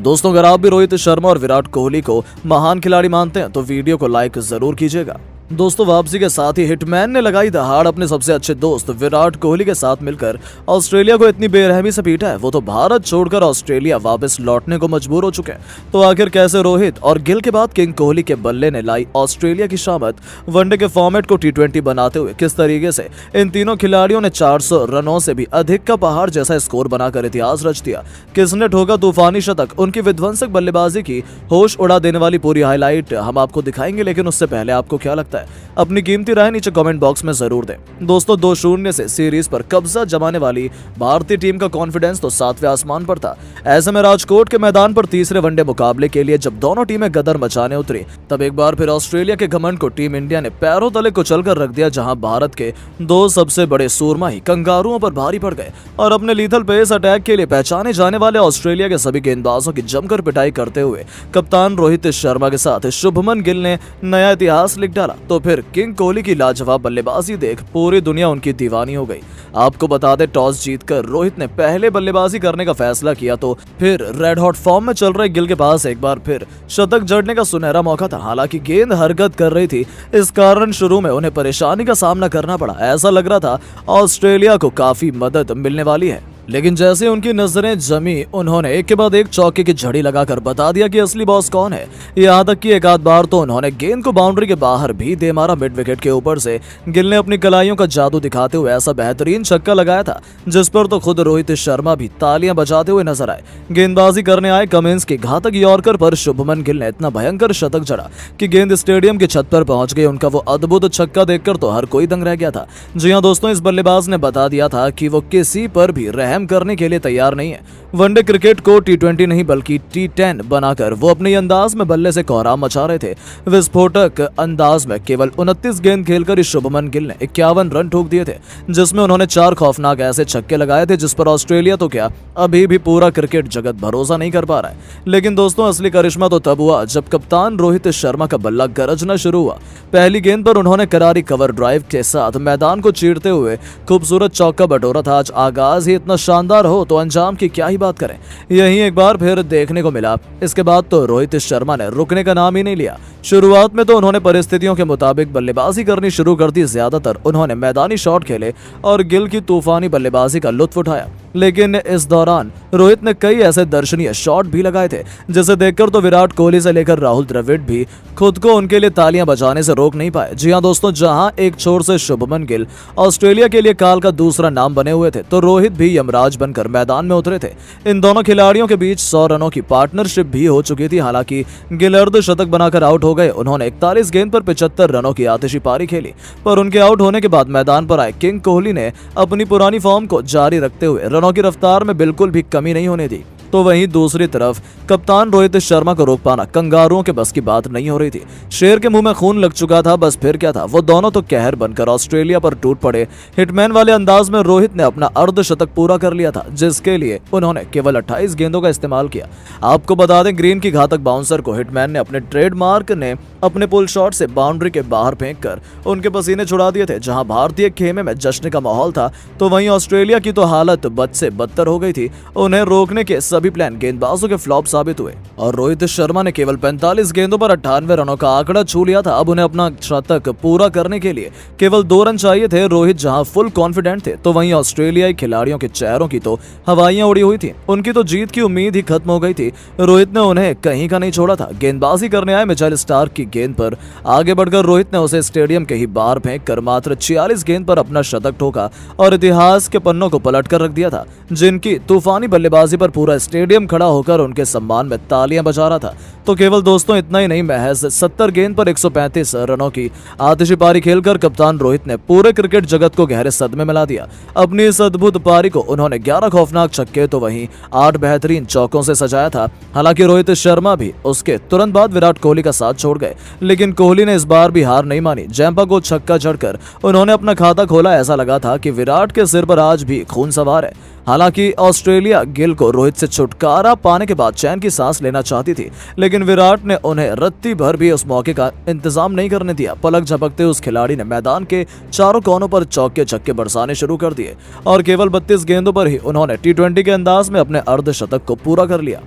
दोस्तों, अगर आप भी रोहित शर्मा और विराट कोहली को महान खिलाड़ी मानते हैं तो वीडियो को लाइक जरूर कीजिएगा। दोस्तों, वापसी के साथ ही हिटमैन ने लगाई दहाड़ अपने सबसे अच्छे दोस्त विराट कोहली के साथ मिलकर ऑस्ट्रेलिया को इतनी बेरहमी से पीटा है। वो तो भारत छोड़कर ऑस्ट्रेलिया वापस लौटने को मजबूर हो चुके हैं। तो आखिर कैसे रोहित और गिल के बाद किंग कोहली के बल्ले ने लाई ऑस्ट्रेलिया की शामत, वनडे के फॉर्मेट को T20 बनाते हुए किस तरीके से इन तीनों खिलाड़ियों ने 400 रनों से भी अधिक का पहाड़ जैसा स्कोर बनाकर इतिहास रच दिया। किसने ठोका तूफानी शतक, उनकी विध्वंसक बल्लेबाजी की होश उड़ा देने वाली पूरी हाईलाइट हम आपको दिखाएंगे। लेकिन उससे पहले आपको क्या लगता है, अपनी कीमती राय नीचे कमेंट बॉक्स में जरूर दें। दोस्तों, 2-0 से सीरीज पर कब्जा जमाने वाली भारतीय टीम का कॉन्फिडेंस तो 7वें आसमान पर था। ऐसे में राजकोट के मैदान पर तीसरे वनडे मुकाबले के लिए जब दोनों टीमें गदर मचाने उतरी, तब एक बार फिर ऑस्ट्रेलिया के घमंड को टीम इंडिया ने पैरों तले कुचलकर रख दिया। जहां भारत के दो सबसे बड़े सूरमा ही कंगारुओं पर भारी पड़ गए और अपने लीथल पेस अटैक के लिए पहचाने जाने वाले ऑस्ट्रेलिया के सभी गेंदबाजों की जमकर पिटाई करते हुए कप्तान रोहित शर्मा के साथ शुभमन गिल ने नया इतिहास लिख डाला। तो फिर किंग कोहली की लाजवाब बल्लेबाजी देख पूरी दुनिया उनकी दीवानी हो गई। आपको बता दें, टॉस जीतकर रोहित ने पहले बल्लेबाजी करने का फैसला किया तो फिर रेड हॉट फॉर्म में चल रहे गिल के पास एक बार फिर शतक जड़ने का सुनहरा मौका था। हालांकि गेंद हरकत कर रही थी, इस कारण शुरू में उन्हें परेशानी का सामना करना पड़ा। ऐसा लग रहा था ऑस्ट्रेलिया को काफी मदद मिलने वाली है, लेकिन जैसे उनकी नजरें जमी, उन्होंने एक के बाद एक चौके की झड़ी लगाकर बता दिया कि असली बॉस कौन है। यहाँ तक कि एक आध बार तो उन्होंने गेंद को बाउंड्री के बाहर भी दे मारा। मिड विकेट के ऊपर से गिल ने अपनी कलाइयों का जादू दिखाते हुए ऐसा बेहतरीन छक्का लगाया था जिस पर तो खुद रोहित शर्मा भी तालियां बजाते हुए नजर आए। गेंदबाजी करने आए कमिंस की घातक यॉर्कर पर शुभमन गिल ने इतना भयंकर शतक जड़ा कि गेंद स्टेडियम की छत पर पहुंच गई। उनका वो अद्भुत छक्का देखकर तो हर कोई दंग रह गया था। जी हाँ दोस्तों, इस बल्लेबाज ने बता दिया था कि वो किसी पर भी रहम करने के लिए तैयार नहीं है। वनडे क्रिकेट को T20 नहीं बल्कि T10 बनाकर वो अपने अंदाज में बल्ले से कोहराम मचा रहे थे। विस्फोटक अंदाज में केवल 29 गेंद खेलकर इस शुभमन गिल ने 51 रन ठोक दिए थे, जिसमें उन्होंने 4 खौफनाक ऐसे छक्के लगाए थे जिस पर ऑस्ट्रेलिया तो क्या, अभी भी पूरा क्रिकेट जगत भरोसा नहीं कर पा रहा है। लेकिन दोस्तों, असली करिश्मा तो तब हुआ जब कप्तान रोहित शर्मा का बल्ला गरजना शुरू हुआ। पहली गेंद पर उन्होंने करारी कवर ड्राइव के साथ मैदान को चीरते हुए खूबसूरत चौका बटोरा था। आज आगाज ही इतना शानदार हो तो अंजाम की क्या ही बात करें, यही एक बार फिर देखने को मिला। इसके बाद तो रोहित शर्मा ने रुकने का नाम ही नहीं लिया। शुरुआत में तो उन्होंने परिस्थितियों के मुताबिक बल्लेबाजी करनी शुरू कर दी। ज्यादातर उन्होंने मैदानी शॉट खेले और गिल की तूफानी बल्लेबाजी का लुत्फ उठाया। लेकिन इस दौरान रोहित ने कई ऐसे दर्शनीय शॉट भी लगाए थे जिसे देखकर तो विराट कोहली से लेकर राहुल द्रविड़ भी खुद को उनके लिए तालियां बजाने से रोक नहीं पाए। जी हां दोस्तों, जहां एक छोर से शुभमन गिल ऑस्ट्रेलिया के लिए काल का दूसरा नाम बने हुए थे, तो रोहित भी यमराज बनकर मैदान में उतरे थे। इन दोनों खिलाड़ियों के बीच 100 रनों की पार्टनरशिप भी हो चुकी थी। हालांकि गिल अर्धशतक बनाकर आउट हो गए। उन्होंने 41 गेंद पर 75 रनों की आतिशी पारी खेली, पर उनके आउट होने के बाद मैदान पर आए किंग कोहली ने अपनी पुरानी फॉर्म को जारी रखते हुए रनों की रफ्तार में बिल्कुल भी कमी नहीं होने दी। तो वहीं दूसरी तरफ कप्तान रोहित शर्मा को रोक पाना कंगारुओं के बस की बात नहीं हो रही थी। शेर के मुंह में खून लग चुका था, बस फिर क्या था, वो दोनों तो कहर बनकर ऑस्ट्रेलिया पर टूट पड़े। हिटमैन वाले अंदाज में रोहित ने अपना अर्धशतक पूरा कर लिया था, जिसके लिए उन्होंने केवल 28 गेंदों का इस्तेमाल किया। आपको बता दें, ग्रीन की घातक बाउंसर को हिटमैन ने अपने ट्रेडमार्क ने अपने पुल शॉट से बाउंड्री के बाहर फेंककर उनके पसीने छुड़ा दिए थे। जहां भारतीय खेमे में जश्न का माहौल था, तो वहीं ऑस्ट्रेलिया की तो हालत बद से बदतर हो गई थी। उन्हें रोकने के सभी प्लान गेंदबाजों के फ्लॉप साबित हुए और रोहित शर्मा ने केवल 45 गेंदों पर 98 रनों का आंकड़ा छू लिया था। अब उन्हें अपना शतक पूरा करने के लिए केवल 2 रन चाहिए थे। रोहित जहां फुल कॉन्फिडेंट थे, तो वहीं ऑस्ट्रेलियाई खिलाड़ियों के चेहरों की तो हवाइयां उड़ी हुई थी। उनकी तो जीत की उम्मीद ही खत्म हो गई थी। रोहित ने उन्हें कहीं का नहीं छोड़ा था। गेंदबाजी करने आए मिचेल स्टार्क की गेंद पर आगे बढ़कर रोहित ने उसे स्टेडियम के ही बाहर फेंक कर मात्र 46 गेंद पर अपना शतक ठोका और इतिहास के पन्नों को पलट कर रख दिया था। जिनकी तूफानी बल्लेबाजी पर पूरा स्टेडियम खड़ा होकर उनके सम्मान में तालियां बजा रहा था। तो केवल दोस्तों इतना ही नहीं, महज 70 गेंद पर 135 रनों की आतिशी पारी खेलकर कप्तान रोहित ने पूरे क्रिकेट जगत को गहरे सदमे में ला दिया। अपनी इस अद्भुत पारी को उन्होंने 11 खौफनाक छक्के तो वहीं 8 बेहतरीन चौकों से सजाया था। हालांकि रोहित शर्मा भी उसके तुरंत बाद विराट कोहली का साथ छोड़ गए, लेकिन कोहली ने इस बार भी हार नहीं मानी। जैम्पा को छक्का जड़कर उन्होंने अपना खाता खोला। ऐसा लगा था कि विराट के सिर पर आज भी खून सवार है। हालांकि ऑस्ट्रेलिया गिल को रोहित से छुटकारा पाने के बाद चैन की सांस लेना चाहती थी, लेकिन विराट ने उन्हें रत्ती भर भी उस मौके का इंतजाम नहीं करने दिया। पलक झपकते उस खिलाड़ी ने मैदान के चारों कोनों पर चौके छक्के बरसाने शुरू कर दिए और केवल 32 गेंदों पर ही उन्होंने T20 के अंदाज में अपने अर्धशतक को पूरा कर लिया।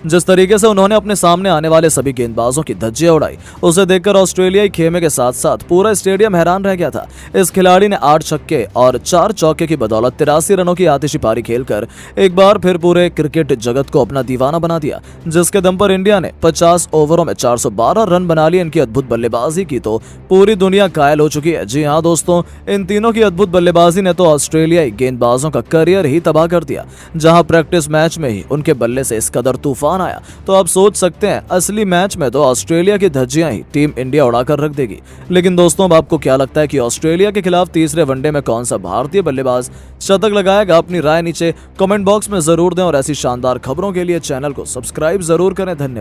जिस तरीके से उन्होंने अपने सामने आने वाले सभी गेंदबाजों की धज्जियां उड़ाई, उसे देखकर ऑस्ट्रेलियाई खेमे के साथ साथ पूरा स्टेडियम हैरान रह गया था। इस खिलाड़ी ने 8 छक्के और 4 चौके की बदौलत 83 रनों की आतिशी पारी खेलकर एक बार फिर पूरे क्रिकेट जगत को अपना दीवाना बना दिया, जिसके दम पर इंडिया ने 50 ओवरों में 412 रन बना लिए। इनकी अद्भुत बल्लेबाजी की तो पूरी दुनिया कायल हो चुकी है। जी हाँ दोस्तों, इन तीनों की अद्भुत बल्लेबाजी ने तो ऑस्ट्रेलियाई गेंदबाजों का करियर ही तबाह कर दिया। जहां प्रैक्टिस मैच में ही उनके बल्ले से इस कदर तूफान आया, तो आप सोच सकते हैं असली मैच में तो ऑस्ट्रेलिया की धज्जियां ही टीम इंडिया उड़ाकर रख देगी। लेकिन दोस्तों, अब आपको क्या लगता है कि ऑस्ट्रेलिया के खिलाफ तीसरे वनडे में कौन सा भारतीय बल्लेबाज शतक लगाएगा? अपनी राय नीचे कमेंट बॉक्स में जरूर दें और ऐसी शानदार खबरों के लिए चैनल को सब्सक्राइब जरूर करें। धन्यवाद।